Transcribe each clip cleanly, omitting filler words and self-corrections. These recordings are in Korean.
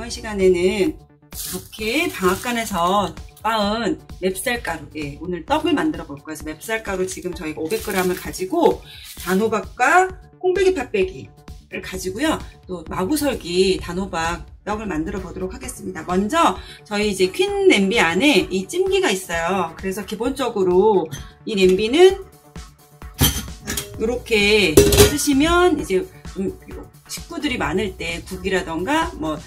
이번 시간에는 이렇게 방앗간에서 빻은 맵쌀가루, 오늘 떡을 만들어 볼 거예요. 그래서 맵쌀가루 지금 저희가 500g을 가지고 단호박과 콩배기 팥배기를 가지고요. 또 마구설기 단호박 떡을 만들어 보도록 하겠습니다. 먼저 저희 이제 퀸 냄비 안에 이 찜기가 있어요. 그래서 기본적으로 이 냄비는 이렇게 쓰시면 이제 식구들이 많을 때 국이라던가 뭐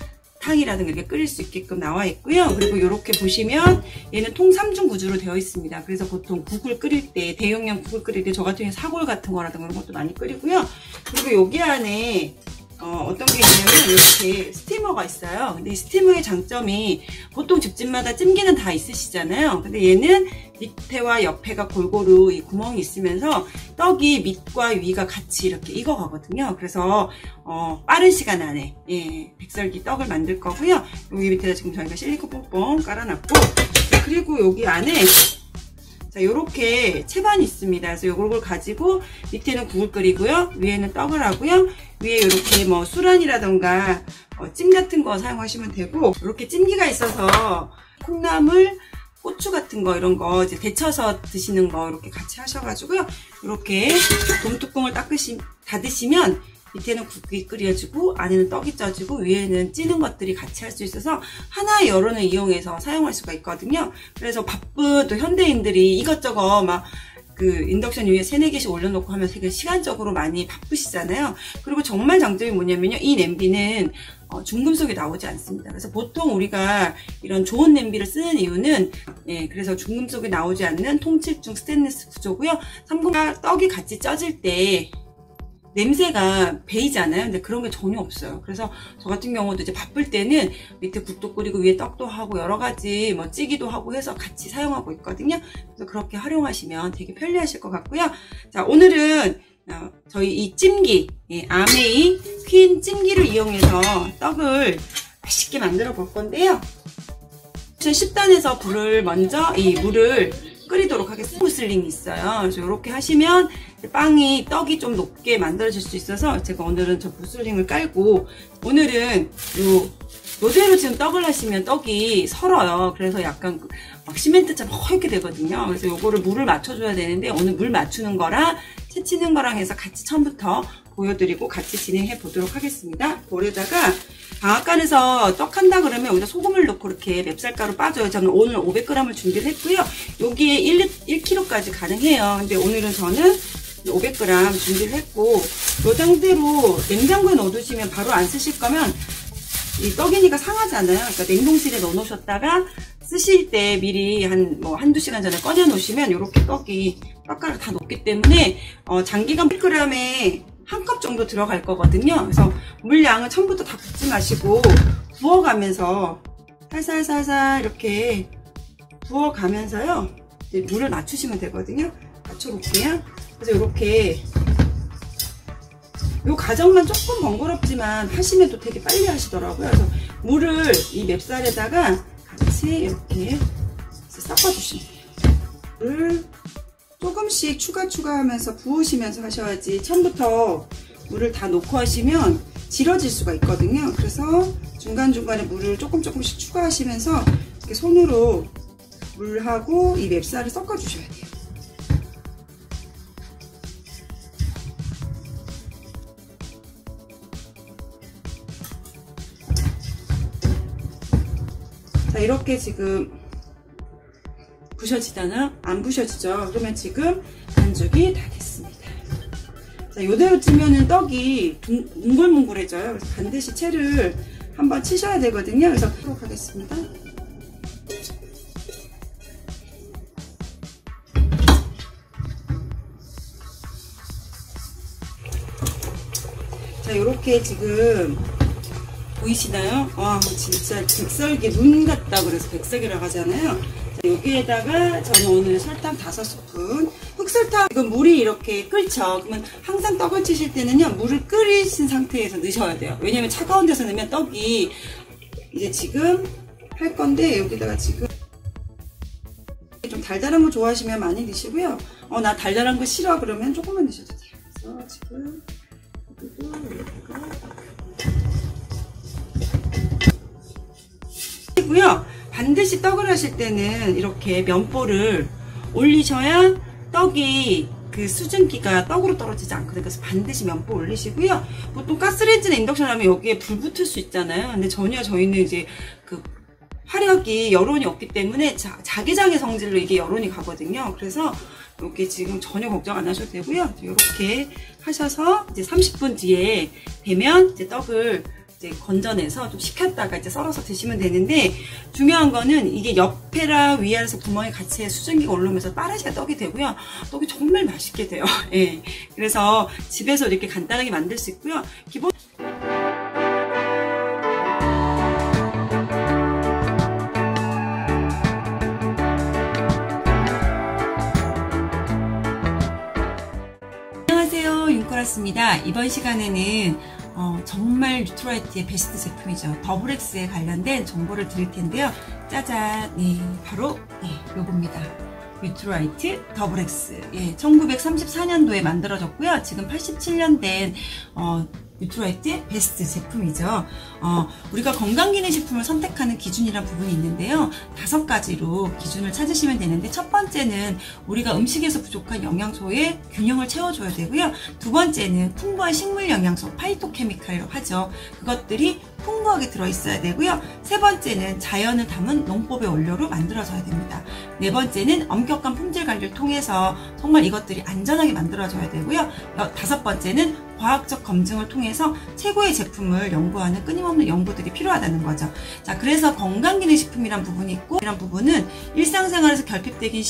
탕이라든가 이렇게 끓일 수 있게끔 나와 있고요. 그리고 이렇게 보시면 얘는 통 3중 구조로 되어 있습니다. 그래서 보통 국을 끓일 때, 대용량 국을 끓일 때 저 같은 경우에 사골 같은 거라든가 이런 것도 많이 끓이고요. 그리고 여기 안에 어떤 게 있냐면 이렇게 스티머가 있어요. 근데 이 스티머의 장점이 보통 집집마다 찜기는 다 있으시잖아요. 근데 얘는 밑에와 옆에가 골고루 이 구멍이 있으면서 떡이 밑과 위가 같이 이렇게 익어가거든요. 그래서 빠른 시간 안에 백설기 떡을 만들 거고요. 여기 밑에다 지금 저희가 실리콘 뽕뽕 깔아놨고, 그리고 여기 안에 자, 요렇게 채반이 있습니다. 그래서 요걸 가지고 밑에는 국을 끓이고요. 위에는 떡을 하고요. 위에 이렇게 뭐 수란이라던가 찜 같은 거 사용하시면 되고, 이렇게 찜기가 있어서 콩나물, 고추 같은 거 이런 거 이제 데쳐서 드시는 거 이렇게 같이 하셔가지고요. 이렇게 돔뚜껑을 닫으시면 밑에는 국이 끓여지고 안에는 떡이 쪄지고 위에는 찌는 것들이 같이 할 수 있어서 하나의 여론을 이용해서 사용할 수가 있거든요. 그래서 바쁜 또 현대인들이 이것저것 막 그 인덕션 위에 3-4개씩 올려놓고 하면 되게 시간적으로 많이 바쁘시잖아요. 그리고 정말 장점이 뭐냐면요, 이 냄비는 중금속이 나오지 않습니다. 그래서 보통 우리가 이런 좋은 냄비를 쓰는 이유는 그래서 중금속이 나오지 않는 통칠중 스테인리스 구조고요. 떡이 같이 쪄질 때 냄새가 배이잖아요. 근데 그런 게 전혀 없어요. 그래서 저 같은 경우도 이제 바쁠 때는 밑에 국도 끓이고 위에 떡도 하고 여러 가지 뭐 찌기도 하고 해서 같이 사용하고 있거든요. 그래서 그렇게 활용하시면 되게 편리하실 것 같고요. 자, 오늘은 저희 이 찜기, 아메이 퀸 찜기를 이용해서 떡을 맛있게 만들어 볼 건데요. 10단에서 불을 먼저 이 물을 끓이도록 하겠습니다. 무슬링이 있어요. 그래서 이렇게 하시면 떡이 좀 높게 만들어질 수 있어서 제가 오늘은 저 무슬링을 깔고, 오늘은 요대로 지금 떡을 하시면 떡이 설어요. 그래서 약간 막 시멘트처럼 허옇게 되거든요. 그래서 요거를 물을 맞춰줘야 되는데 오늘 물 맞추는 거랑 채치는 거랑 해서 같이 처음부터 보여드리고 같이 진행해 보도록 하겠습니다. 볼에다가 방앗간에서 떡 한다 그러면 여기다 소금을 넣고 이렇게 맵쌀가루 빠져요. 저는 오늘 500g을 준비를 했고요. 여기에 1kg까지 가능해요. 근데 오늘은 저는 500g 준비를 했고, 이 상태로 냉장고에 넣어두시면 바로 안 쓰실 거면 이 떡이니까 상하잖아요. 그러니까 냉동실에 넣어 놓으셨다가 쓰실 때 미리 한두 시간 전에 꺼내 놓으시면 이렇게 떡가루 다 녹기 때문에 장기간 100g에 한 컵 정도 들어갈 거거든요. 그래서 물량은 처음부터 다 붓지 마시고 부어가면서 살살살살 이렇게 부어가면서요, 이제 물을 맞추시면 되거든요. 맞춰볼게요. 그래서 이렇게 요 과정만 조금 번거롭지만 하시면 또 되게 빨리 하시더라고요. 그래서 물을 이 맵쌀에다가 같이 이렇게 섞어주시면 돼요. 물을 조금씩 추가하면서 부으시면서 하셔야지 처음부터 물을 다 넣고 하시면 질어질 수가 있거든요. 그래서 중간중간에 물을 조금씩 추가하시면서 이렇게 손으로 물하고 이 맵쌀을 섞어 주셔야 돼요. 자, 이렇게 지금 부셔지잖아요? 안 부셔지죠? 그러면 지금 반죽이 다 됐습니다. 자, 이대로 찌면은 떡이 뭉글뭉글해져요. 그래서 반드시 채를 한번 치셔야 되거든요. 그래서 하도록 하겠습니다. 자, 이렇게 지금 보이시나요? 와, 진짜 백설기 눈 같다 그래서 백설기라고 하잖아요. 자, 여기에다가 저는 오늘 설탕 5스푼, 흑설탕, 이건 물이 이렇게 끓죠. 그러면 항상 떡을 치실 때는요, 물을 끓이신 상태에서 넣으셔야 돼요. 왜냐면 차가운 데서 넣으면 떡이 이제 지금 할 건데, 여기다가 지금 좀 달달한 거 좋아하시면 많이 넣으시고요. 나 달달한 거 싫어 그러면 조금만 넣으셔도 돼요. 그래서 지금 여기도 여기다가 고요. 반드시 떡을 하실 때는 이렇게 면보를 올리셔야 떡이 그 수증기가 떡으로 떨어지지 않거든요. 그래서 반드시 면보 올리시고요. 보통 가스레인지나 인덕션 하면 여기에 불 붙을 수 있잖아요. 근데 전혀 저희는 이제 그 화력이 여론이 없기 때문에 자기장의 성질로 이게 여론이 가거든요. 그래서 이렇게 지금 전혀 걱정 안 하셔도 되고요. 이렇게 하셔서 이제 30분 뒤에 되면 이제 떡을 이제 건져내서 좀 식혔다가 이제 썰어서 드시면 되는데, 중요한 거는 이게 옆에랑 위아래에서 구멍이 같이 수증기가 올라오면서 빠르게 떡이 되고요. 떡이 정말 맛있게 돼요. 예. 그래서 집에서 이렇게 간단하게 만들 수 있고요. 기본 안녕하세요, 윤코라스입니다. 이번 시간에는 정말 뉴트라이트의 베스트 제품이죠. 더블엑스에 관련된 정보를 드릴 텐데요. 짜잔, 네, 바로 요겁니다. 뉴트라이트 더블엑스. 1934년도에 만들어졌고요. 지금 87년 된 뉴트라이트의 베스트 제품이죠. 우리가 건강기능식품을 선택하는 기준이란 부분이 있는데요. 5가지로 기준을 찾으시면 되는데, 첫 번째는 우리가 음식에서 부족한 영양소의 균형을 채워줘야 되고요. 두 번째는 풍부한 식물 영양소, 파이토케미칼이라고 하죠. 그것들이 풍부하게 들어있어야 되고요. 세 번째는 자연을 담은 농법의 원료로 만들어져야 됩니다. 네 번째는 엄격한 품질 관리를 통해서 정말 이것들이 안전하게 만들어져야 되고요. 다섯 번째는 과학적 검증을 통해서 최고의 제품을 연구하는 끊임없는 연구들이 필요하다는 거죠. 자, 그래서 건강기능식품이란 부분이 있고, 이런 부분은 일상생활에서 결핍되기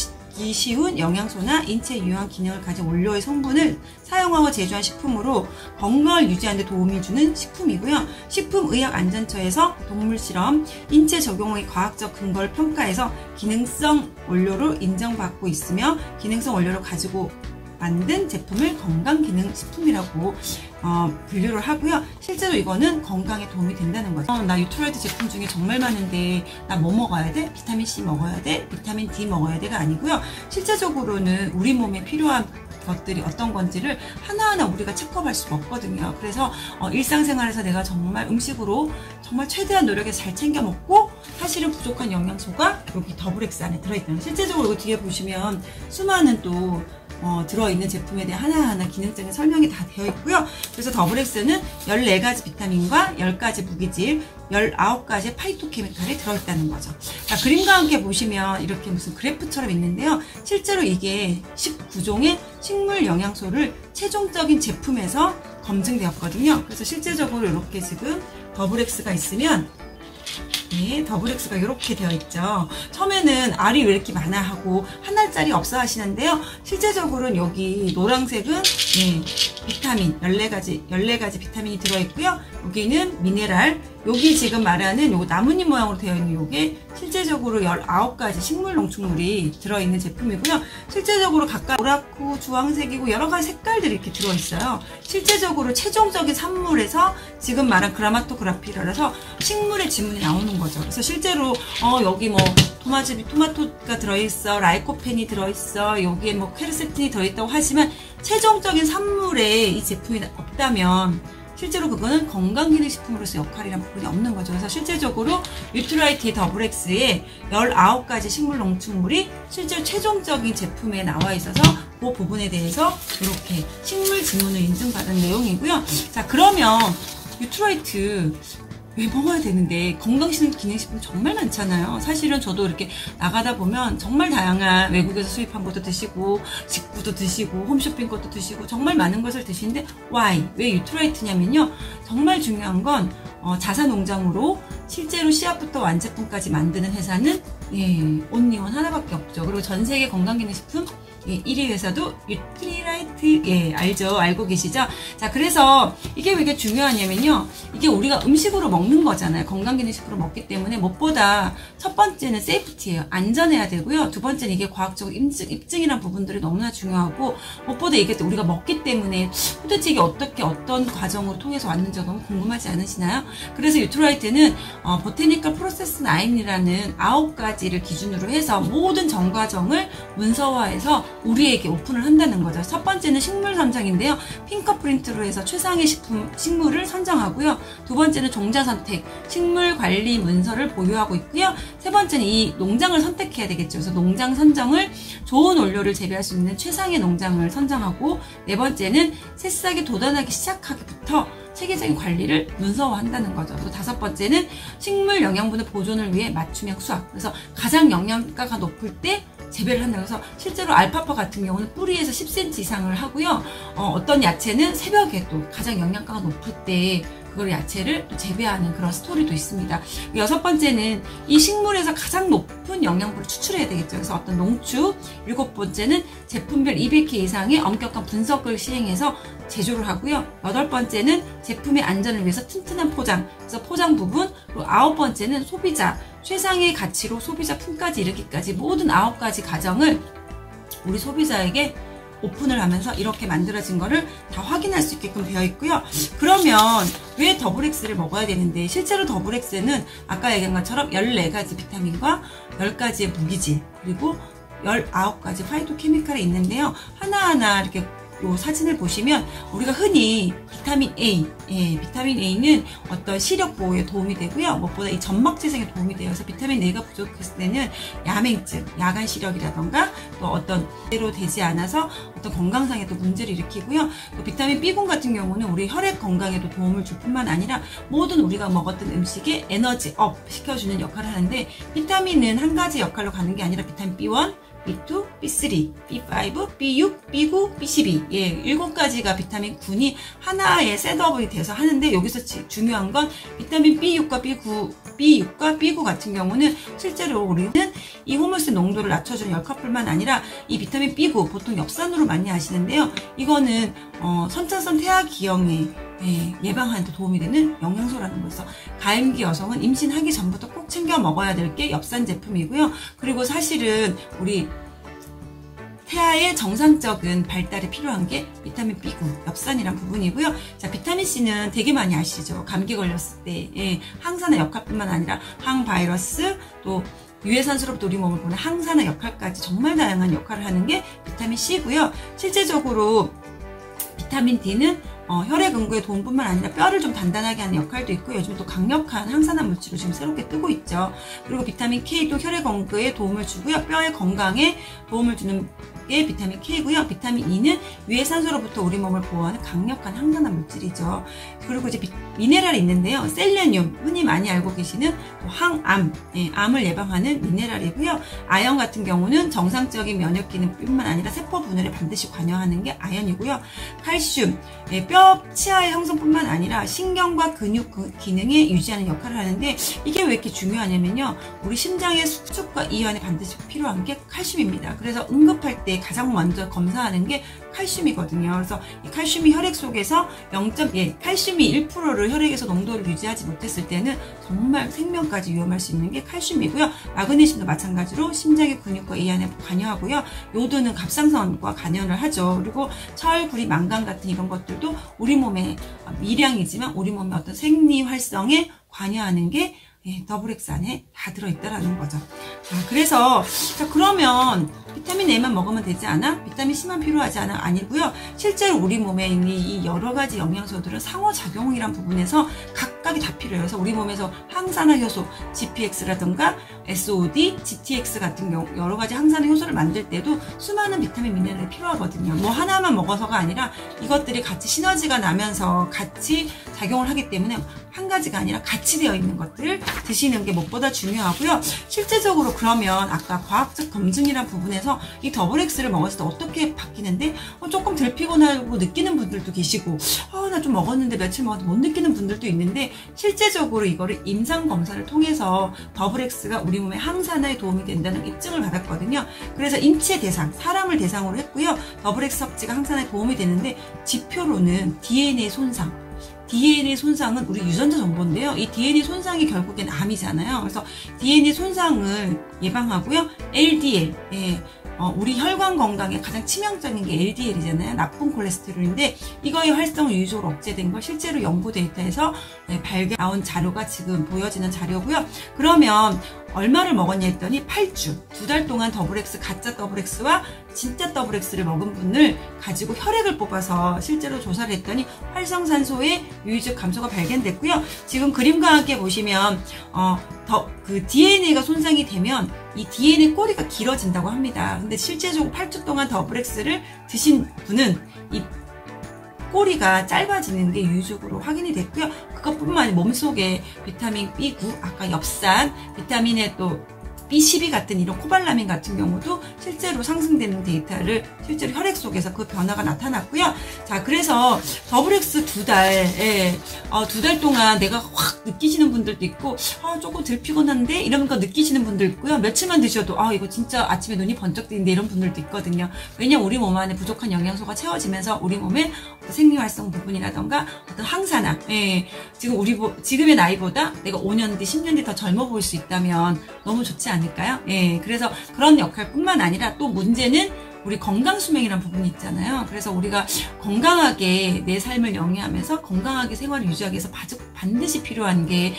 쉬운 영양소나 인체에 유효한 기능을 가진 원료의 성분을 사용하고 제조한 식품으로 건강을 유지하는 데 도움이 주는 식품이고요. 식품의약안전처에서 동물실험, 인체 적용의 과학적 근거를 평가해서 기능성 원료로 인정받고 있으며, 기능성 원료를 가지고 만든 제품을 건강기능식품이라고 분류를 하고요. 실제로 이거는 건강에 도움이 된다는 거죠. 나 뉴트라이트 제품 중에 정말 많은데 나 뭐 먹어야 돼? 비타민C 먹어야 돼? 비타민 D 먹어야 돼가 아니고요. 실제적으로는 우리 몸에 필요한 것들이 어떤 건지를 하나하나 우리가 체크할 수가 없거든요. 그래서 일상생활에서 내가 정말 음식으로 정말 최대한 노력해서 잘 챙겨 먹고, 사실은 부족한 영양소가 여기 더블엑스 안에 들어있다는, 실제적으로 이거 뒤에 보시면 수많은 또 들어있는 제품에 대해 하나하나 기능적인 설명이 다 되어 있고요. 그래서 더블엑스는 14가지 비타민과 10가지 무기질, 19가지의 파이토케미칼이 들어있다는 거죠. 자, 그림과 함께 보시면 이렇게 무슨 그래프처럼 있는데요. 실제로 이게 19종의 식물 영양소를 최종적인 제품에서 검증되었거든요. 그래서 실제적으로 이렇게 지금 더블엑스가 있으면, 네, 더블엑스가 이렇게 되어 있죠. 처음에는 알이 왜 이렇게 많아 하고 한 알짜리 없어 하시는데요. 실제적으로는 여기 노란색은 비타민 14가지 비타민이 들어있고요. 여기는 미네랄, 여기 지금 말하는 요 나뭇잎 모양으로 되어 있는 요게 실제적으로 19가지 식물 농축물이 들어있는 제품이고요. 실제적으로 각각 노랗고 주황색이고 여러가지 색깔들이 이렇게 들어있어요. 실제적으로 최종적인 산물에서 지금 말한 그라마토그라피라서 식물의 지문이 나오는 거죠. 그래서 실제로 여기 뭐 토마토가 들어있어, 라이코펜이 들어있어, 여기에 뭐 퀘르세틴이 들어있다고 하지만 최종적인 산물에 이 제품이 없다면 실제로 그거는 건강기능식품으로서 역할이란 부분이 없는 거죠. 그래서 실제적으로 뉴트라이트의 더블엑스에 19가지 식물 농축물이 실제 최종적인 제품에 나와 있어서 그 부분에 대해서 이렇게 식물 지문을 인증받은 내용이고요. 자, 그러면 뉴트라이트 왜 먹어야 되는데, 건강기능식품 정말 많잖아요. 사실은 저도 이렇게 나가다 보면 정말 다양한 외국에서 수입한 것도 드시고, 직구도 드시고, 홈쇼핑 것도 드시고, 정말 많은 것을 드시는데, why? 왜 뉴트라이트냐면요. 정말 중요한 건 자사농장으로 실제로 씨앗부터 완제품까지 만드는 회사는 온리원 하나밖에 없죠. 그리고 전 세계 건강기능식품 1위 회사도 뉴트라이트, 알죠? 알고 계시죠? 자, 그래서 이게 왜 이게 중요하냐면요. 이게 우리가 음식으로 먹는 거잖아요. 건강기능식품으로 먹기 때문에 무엇보다 첫 번째는 세이프티예요. 안전해야 되고요. 두 번째는 이게 과학적 입증이란 부분들이 너무나 중요하고, 무엇보다 이게 우리가 먹기 때문에 도대체 이게 어떻게 어떤 과정으로 통해서 왔는지가 너무 궁금하지 않으시나요? 그래서 뉴트라이트는 보테니컬 프로세스 9이라는 9가지 가지를 기준으로 해서 모든 전 과정을 문서화해서 우리에게 오픈을 한다는 거죠. 첫 번째는 식물 선정인데요. 핑거프린트로 해서 최상의 식물을 선정하고요. 두 번째는 종자 선택, 식물 관리 문서를 보유하고 있고요. 세 번째는 이 농장을 선택해야 되겠죠. 그래서 농장 선정을 좋은 원료를 재배할 수 있는 최상의 농장을 선정하고, 네 번째는 새싹이 돋아나기 시작하기부터 체계적인 관리를 문서화한다는 거죠. 또 다섯 번째는 식물 영양분의 보존을 위해 맞춤형 수확. 그래서 가장 영양가가 높을 때 재배를 한다. 그래서 실제로 알파파 같은 경우는 뿌리에서 10cm 이상을 하고요. 어떤 야채는 새벽에 또 가장 영양가가 높을 때 그걸 야채를 또 재배하는 그런 스토리도 있습니다. 여섯 번째는 이 식물에서 가장 높은 영양분을 추출해야 되겠죠. 그래서 어떤 농축. 일곱 번째는 제품별 200회 이상의 엄격한 분석을 시행해서 제조를 하고요. 여덟 번째는 제품의 안전을 위해서 튼튼한 포장. 그래서 포장 부분. 그리고 아홉 번째는 소비자. 최상의 가치로 소비자 품까지 이르기까지 모든 9가지 과정을 우리 소비자에게 오픈을 하면서 이렇게 만들어진 거를 다 확인할 수 있게끔 되어 있고요. 그러면 왜 더블X를 먹어야 되는데, 실제로 더블X는 아까 얘기한 것처럼 14가지 비타민과 10가지의 무기질, 그리고 19가지 파이토케미칼이 있는데요. 하나하나 이렇게 요 사진을 보시면 우리가 흔히 비타민 A, 비타민 A는 어떤 시력 보호에 도움이 되고요. 무엇보다 이 점막 재생에 도움이 돼요. 그래서 비타민 A가 부족했을 때는 야맹증, 야간 시력이라던가 또 어떤 제대로 되지 않아서 어떤 건강상에도 문제를 일으키고요. 또 비타민 B군 같은 경우는 우리 혈액 건강에도 도움을 줄 뿐만 아니라 모든 우리가 먹었던 음식에 에너지 업 시켜주는 역할을 하는데, 비타민은 한 가지 역할로 가는 게 아니라 비타민 B1, B2, B3, B5, B6, B9, B12 7가지가 비타민 군이 하나의 셋업이 돼서 하는데, 여기서 중요한 건 비타민 B6과 B9 같은 경우는 실제로 우리는 이 호물질 농도를 낮춰주는 역할뿐만 아니라 이 비타민 B9 보통 엽산으로 많이 아시는데요. 이거는 선천성 태아기형에 예방하는 데 도움이 되는 영양소라는 거죠. 가임기 여성은 임신하기 전부터 꼭 챙겨 먹어야 될 게 엽산 제품이고요. 그리고 사실은 우리 태아의 정상적인 발달에 필요한 게 비타민 B9, 엽산이란 부분이고요. 자, 비타민 C는 되게 많이 아시죠? 감기 걸렸을 때 항산화 역할뿐만 아니라 항바이러스, 또 유해산소로부터 우리 몸을 보는 항산화 역할까지 정말 다양한 역할을 하는 게 비타민 C고요. 실제적으로 비타민 D는 혈액 응고에 도움뿐만 아니라 뼈를 좀 단단하게 하는 역할도 있고, 요즘 또 강력한 항산화 물질로 지금 새롭게 뜨고 있죠. 그리고 비타민 K도 혈액 응고에 도움을 주고요. 뼈의 건강에 도움을 주는 게 비타민 K고요. 비타민 E는 유해산소로부터 우리 몸을 보호하는 강력한 항산화 물질이죠. 그리고 이제 미네랄이 있는데요. 셀레늄, 흔히 많이 알고 계시는 항암, 암을 예방하는 미네랄이고요. 아연 같은 경우는 정상적인 면역 기능뿐만 아니라 세포 분열에 반드시 관여하는 게 아연이고요. 칼슘, 뼈 치아의 형성뿐만 아니라 신경과 근육 기능에 유지하는 역할을 하는데, 이게 왜 이렇게 중요하냐면요. 우리 심장의 수축과 이완에 반드시 필요한 게 칼슘입니다. 그래서 응급할 때 가장 먼저 검사하는 게 칼슘이거든요. 그래서 이 칼슘이 혈액 속에서 칼슘이 1%를 혈액에서 농도를 유지하지 못했을 때는 정말 생명까지 위험할 수 있는 게 칼슘이고요. 마그네슘도 마찬가지로 심장의 근육과 이완에 관여하고요. 요도는 갑상선과 관여를 하죠. 그리고 철, 구리, 망간 같은 이런 것들도 우리 몸의 미량이지만 우리 몸의 어떤 생리 활성에 관여하는 게 더블X 안에 다 들어있다라는 거죠. 자, 그래서 그러면 비타민 A만 먹으면 되지 않아? 비타민 C만 필요하지 않아? 아니고요. 실제로 우리 몸에 있는 이 여러 가지 영양소들은 상호작용이란 부분에서 각각이 다 필요해요. 그래서 우리 몸에서 항산화 효소, GPX라든가 SOD, GTX 같은 경우 여러 가지 항산화 효소를 만들 때도 수많은 비타민 미네랄이 필요하거든요. 뭐 하나만 먹어서가 아니라 이것들이 같이 시너지가 나면서 같이 작용을 하기 때문에 한 가지가 아니라 같이 되어 있는 것들을 드시는 게 무엇보다 중요하고요. 실제적으로 그러면 아까 과학적 검증이란 부분에서 이 더블X를 먹었을 때 어떻게 바뀌는데 조금 덜 피곤하고 느끼는 분들도 계시고, 나 좀 먹었는데 며칠 먹어도 못 느끼는 분들도 있는데, 실제적으로 이거를 임상검사를 통해서 더블X가 우리 몸의 항산화에 도움이 된다는 입증을 받았거든요. 그래서 인체 대상, 사람을 대상으로 했고요. 더블X 섭취가 항산화에 도움이 되는데, 지표로는 DNA 손상, DNA 손상은 우리 유전자 정보인데요. 이 DNA 손상이 결국엔 암이잖아요. 그래서 DNA 손상을 예방하고요. LDL, 우리 혈관 건강에 가장 치명적인 게 LDL이잖아요. 나쁜 콜레스테롤인데 이거의 활성을 유의적으로 억제된 거 실제로 연구 데이터에서 발견 나온 자료가 지금 보여지는 자료고요. 그러면 얼마를 먹었냐 했더니 8주, 2달 동안 더블X, 가짜 더블X와 진짜 더블X를 먹은 분을 가지고 혈액을 뽑아서 실제로 조사를 했더니 활성산소의 유의적 감소가 발견됐고요. 지금 그림과 함께 보시면 그 DNA가 손상이 되면 이 DNA 꼬리가 길어진다고 합니다. 근데 실제적으로 8주 동안 더블X를 드신 분은 이 꼬리가 짧아지는 게 유의적으로 확인이 됐고요. 그것뿐만 아니라 몸속에 비타민 B9, 아까 엽산, 비타민의 또 B12 같은 이런 코발라민 같은 경우도 실제로 상승되는 데이터를 실제로 혈액 속에서 그 변화가 나타났고요. 자, 그래서 더블X 2달, 2달 동안 내가 확 느끼시는 분들도 있고, 조금 덜 피곤한데? 이런 거 느끼시는 분도 있고요. 며칠만 드셔도, 이거 진짜 아침에 눈이 번쩍 뜨는데 이런 분들도 있거든요. 왜냐면 우리 몸 안에 부족한 영양소가 채워지면서 우리 몸의 생리활성 부분이라던가 어떤 항산화, 지금의 나이보다 내가 5년 뒤, 10년 뒤 더 젊어 보일 수 있다면 너무 좋지 않을까요? 그래서 그런 역할뿐만 아니라 또 문제는 우리 건강수명이라는 부분이 있잖아요. 그래서 우리가 건강하게 내 삶을 영위하면서 건강하게 생활을 유지하기 위해서 반드시 필요한 게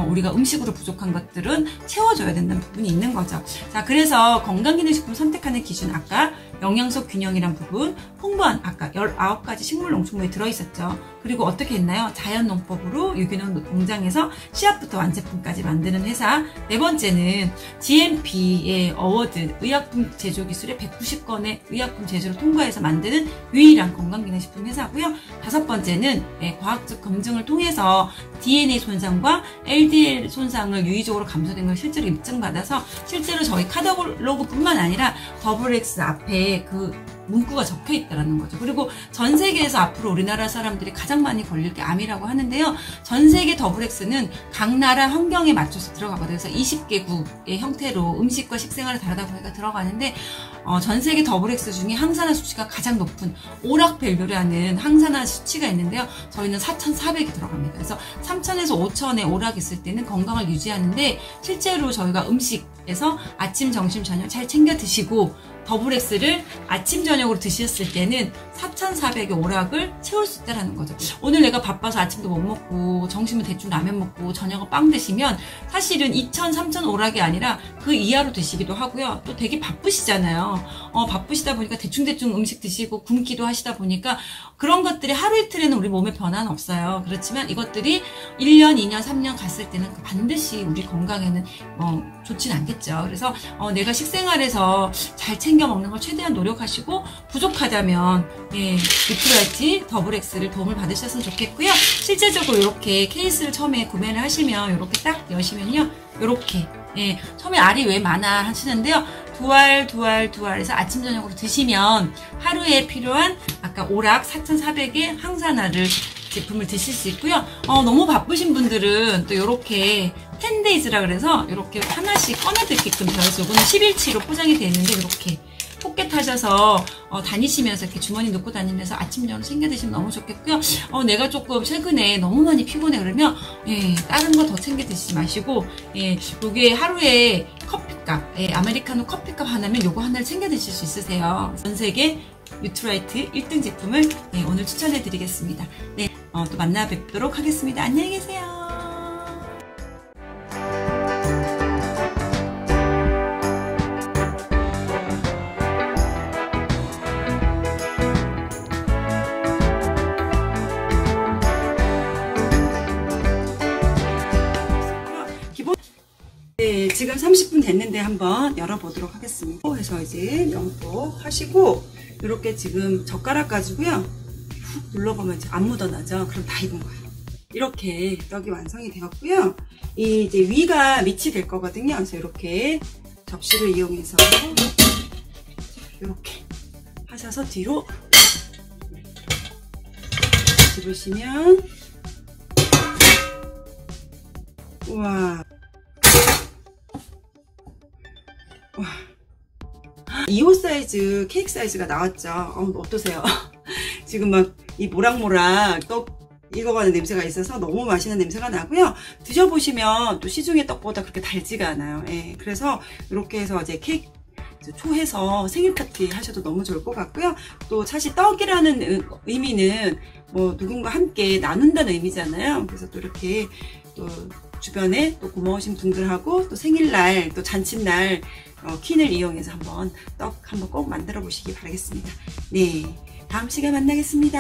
우리가 음식으로 부족한 것들은 채워줘야 된다는 부분이 있는 거죠. 자, 그래서 건강기능식품 선택하는 기준, 아까 영양소 균형이란 부분, 풍부한 아까 19가지 식물 농축물이 들어있었죠. 그리고 어떻게 했나요? 자연농법으로 유기농 농장에서 씨앗부터 완제품까지 만드는 회사. 네 번째는 GMP의 어워드, 의약품 제조 기술의 190건의 의약품 제조를 통과해서 만드는 유일한 건강기능식품 회사고요. 다섯 번째는 과학적 검증을 통해서 DNA 손상과 LDL 손상을 유의적으로 감소된 걸 실제로 입증받아서 실제로 저희 카탈로그뿐만 아니라 더블X 앞에 그 문구가 적혀 있다는 거죠. 그리고 전 세계에서 앞으로 우리나라 사람들이 가장 많이 걸릴 게 암이라고 하는데요. 전 세계 더블X는 각 나라 환경에 맞춰서 들어가거든요. 그래서 20개국의 형태로 음식과 식생활을 다르다 보니까 들어가는데 전 세계 더블X 중에 항산화 수치가 가장 높은 오락밸류라는 항산화 수치가 있는데요. 저희는 4,400이 들어갑니다. 그래서 3,000에서 5,000의 오락이 있을 때는 건강을 유지하는데 실제로 저희가 음식에서 아침, 점심, 저녁 잘 챙겨 드시고 더블X를 아침, 저녁으로 드셨을 때는 4,400의 오락을 채울 수 있다는 거죠. 오늘 내가 바빠서 아침도 못 먹고 점심은 대충 라면 먹고 저녁은 빵 드시면 사실은 2,000, 3,000 오락이 아니라 그 이하로 드시기도 하고요. 또 되게 바쁘시잖아요. 바쁘시다 보니까 대충대충 음식 드시고 굶기도 하시다 보니까 그런 것들이 하루 이틀에는 우리 몸에 변화는 없어요. 그렇지만 이것들이 1년, 2년, 3년 갔을 때는 반드시 우리 건강에는 좋진 않겠죠. 그래서 내가 식생활에서 잘 챙겨 먹는 걸 최대한 노력하시고 부족하다면 뉴트라이트 더블X를 도움을 받으셨으면 좋겠고요. 실제적으로 이렇게 케이스를 처음에 구매를 하시면 이렇게 딱 여시면요. 이렇게 처음에 알이 왜 많아 하시는데요. 두 알에서 아침 저녁으로 드시면 하루에 필요한 아까 오락 4,400의 항산화를 제품을 드실 수 있고요. 너무 바쁘신 분들은 또 이렇게 10days라 그래서 이렇게 하나씩 꺼내드게끔 되어 있어요. 이거는 10일치로 포장이 되어 있는데 이렇게 포켓 하셔서 다니시면서 이렇게 주머니 넣고 다니면서 아침 저녁 챙겨 드시면 너무 좋겠고요. 내가 조금 최근에 너무 많이 피곤해 그러면 다른 거 더 챙겨 드시지 마시고 요게 하루에 커피값 아메리카노 커피값 하나면 요거 하나를 챙겨 드실 수 있으세요. 전 세계 뉴트라이트 1등 제품을 오늘 추천해 드리겠습니다. 또 만나 뵙도록 하겠습니다. 안녕히 계세요. 지금 30분 됐는데 한번 열어보도록 하겠습니다. 해서 이제 명폭 하시고 이렇게 지금 젓가락 가지고요 훅 눌러보면 이제 안 묻어나죠. 그럼 다 익은 거예요. 이렇게 떡이 완성이 되었고요. 이제 위가 밑이 될 거거든요. 그래서 이렇게 접시를 이용해서 이렇게 하셔서 뒤로 집으시면 우와. 2호 사이즈 케이크 사이즈가 나왔죠. 어떠세요? 지금 막 이 모락모락 떡 익어가는 냄새가 있어서 너무 맛있는 냄새가 나고요. 드셔보시면 또 시중의 떡보다 그렇게 달지가 않아요. 그래서 이렇게 해서 이제 케이크 해서 생일 파티 하셔도 너무 좋을 것 같고요. 또 사실 떡이라는 의미는 뭐 누군가 함께 나눈다는 의미잖아요. 그래서 또 이렇게 또 주변에 또 고마우신 분들하고 또 생일날 또 잔칫날 퀸을 이용해서 한번 떡 한번 꼭 만들어 보시기 바라겠습니다. 네, 다음 시간에 만나겠습니다.